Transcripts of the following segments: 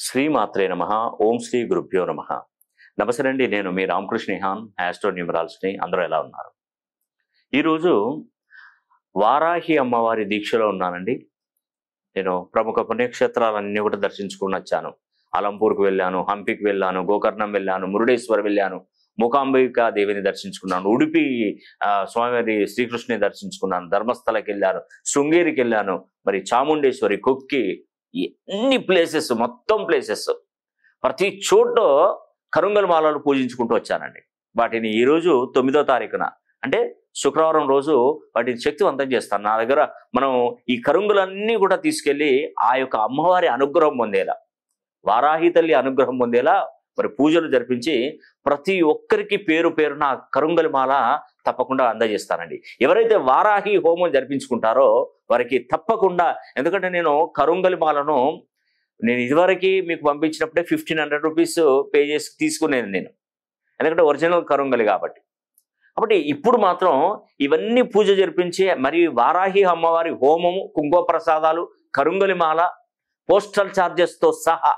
శ్రీమాత్రే నమః. ఓం శ్రీ గురుభ్యో నమః. నమస్తే అండి. నేను మీ రామకృష్ణ హాన్, ఆస్ట్రో న్యూమరాలజీని. అందరూ ఎలా ఉన్నారు? ఈరోజు వారాహి అమ్మవారి దీక్షలో ఉన్నానండి. నేను ప్రముఖ పుణ్యక్షేత్రాలన్నీ కూడా దర్శించుకుని వచ్చాను. అలంపూర్కు వెళ్ళాను, హంపికి వెళ్ళాను, గోకర్ణం వెళ్ళాను, మురుడేశ్వర్ వెళ్ళాను, మూకాంబికా దేవిని దర్శించుకున్నాను, ఉడిపి స్వామివారి శ్రీకృష్ణుని దర్శించుకున్నాను, ధర్మస్థలకి వెళ్ళాను, శృంగేరికి వెళ్ళాను, మరి చాముండేశ్వరి, కుక్కి, ఎన్ని ప్లేసెస్, మొత్తం ప్లేసెస్ ప్రతి చోట కరుంగల్ మాలలు పూజించుకుంటూ వచ్చానండి. వాటిని ఈరోజు 9వ తారీఖున అంటే శుక్రవారం రోజు వాటిని శక్తివంతం చేస్తాను. నా దగ్గర మనం ఈ కరుంగులన్నీ కూడా తీసుకెళ్లి ఆ యొక్క అమ్మవారి అనుగ్రహం పొందేలా, వారాహి తల్లి అనుగ్రహం పొందేలా మరి పూజలు జరిపించి ప్రతి ఒక్కరికి పేరు పేరున కరుంగలి మాల తప్పకుండా అందజేస్తానండి. ఎవరైతే వారాహి హోమం జరిపించుకుంటారో వారికి తప్పకుండా, ఎందుకంటే నేను కరుంగలి మాలను నేను ఇదివరకు మీకు పంపించినప్పుడే 1500 రూపీస్ పే చేసి తీసుకునేది నేను, ఎందుకంటే ఒరిజినల్ కరుంగలి కాబట్టి. ఇప్పుడు మాత్రం ఇవన్నీ పూజ జరిపించి మరి వారాహి అమ్మవారి హోమము, కుంకుమ ప్రసాదాలు, కరుంగలి మాల, పోస్టల్ ఛార్జెస్తో సహా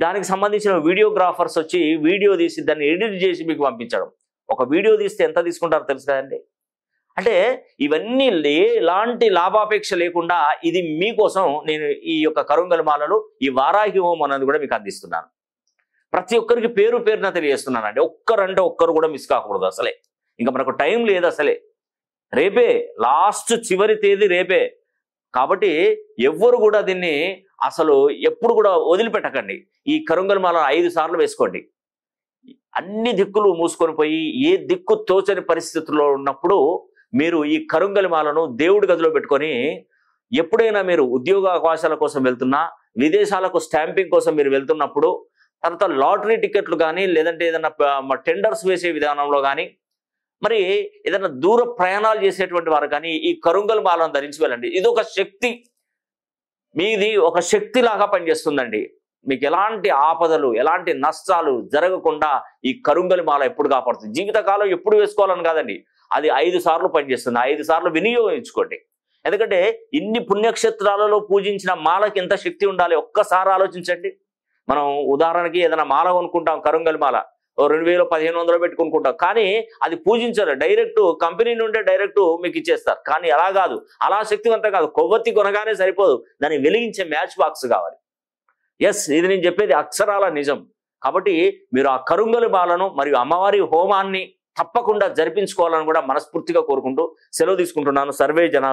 దానికి సంబంధించిన వీడియోగ్రాఫర్స్ వచ్చి వీడియో తీసి దాన్ని ఎడిట్ చేసి మీకు పంపించడం. ఒక వీడియో తీస్తే ఎంత తీసుకుంటారో తెలుసు కదండి. అంటే ఇవన్నీ ఎలాంటి లాభాపేక్ష లేకుండా ఇది మీకోసం నేను ఈ యొక్క కరుంగలి మాలలు, ఈ వారాహి హోమం అన్నది కూడా మీకు అందిస్తున్నాను. ప్రతి ఒక్కరికి పేరు పేరున తెలియజేస్తున్నానండి. ఒక్కరంటే ఒక్కరు కూడా మిస్ కాకూడదు. అసలే ఇంకా మనకు టైం లేదు. అసలే రేపే లాస్ట్, చివరి తేదీ రేపే. కాబట్టి ఎవ్వరు కూడా దీన్ని అసలు ఎప్పుడు కూడా వదిలిపెట్టకండి. ఈ కరుంగలి మాల 5 సార్లు వేసుకోండి. అన్ని దిక్కులు మూసుకొని పోయి ఏ దిక్కు తోచని పరిస్థితుల్లో ఉన్నప్పుడు మీరు ఈ కరుంగలి మాలను దేవుడి గదిలో పెట్టుకొని ఎప్పుడైనా మీరు ఉద్యోగ అవకాశాల కోసం వెళ్తున్నా, విదేశాలకు స్టాంపింగ్ కోసం మీరు వెళ్తున్నప్పుడు, తర్వాత లాటరీ టికెట్లు కానీ, లేదంటే ఏదైనా టెండర్స్ వేసే విధానంలో కానీ, మరి ఏదైనా దూర ప్రయాణాలు చేసేటువంటి వారు కానీ ఈ కరుంగలి మాలను ధరించి వెళ్ళండి. ఇది ఒక శక్తి, మీది ఒక శక్తి లాగా పనిచేస్తుందండి. మీకు ఎలాంటి ఆపదలు, ఎలాంటి నష్టాలు జరగకుండా ఈ కరుంగలి మాల ఎప్పుడు కాపాడుతుంది. జీవితకాలం ఎప్పుడు వేసుకోవాలని కాదండి, అది 5 సార్లు పనిచేస్తుంది. 5 సార్లు వినియోగించుకోండి. ఎందుకంటే ఇన్ని పుణ్యక్షేత్రాలలో పూజించిన మాలకి ఎంత శక్తి ఉండాలి ఒక్కసారి ఆలోచించండి. మనం ఉదాహరణకి ఏదైనా మాల కొనుక్కుంటాం, కరుంగలి మాల 2000 1500 పెట్టుకుంటాం, కానీ అది పూజించారు. డైరెక్ట్ కంపెనీ నుండే డైరెక్ట్ మీకు ఇచ్చేస్తారు. కానీ అలా కాదు, అలా శక్తివంతం కాదు. కొవ్వొత్తి కొనగానే సరిపోదు, దాన్ని వెలిగించే మ్యాచ్ బాక్స్ కావాలి. ఎస్, ఇది నేను చెప్పేది అక్షరాల నిజం. కాబట్టి మీరు ఆ కరుంగలి మాలను మరియు అమ్మవారి హోమాన్ని తప్పకుండా జరిపించుకోవాలని కూడా మనస్ఫూర్తిగా కోరుకుంటూ సెలవు తీసుకుంటున్నాను. సర్వే జనా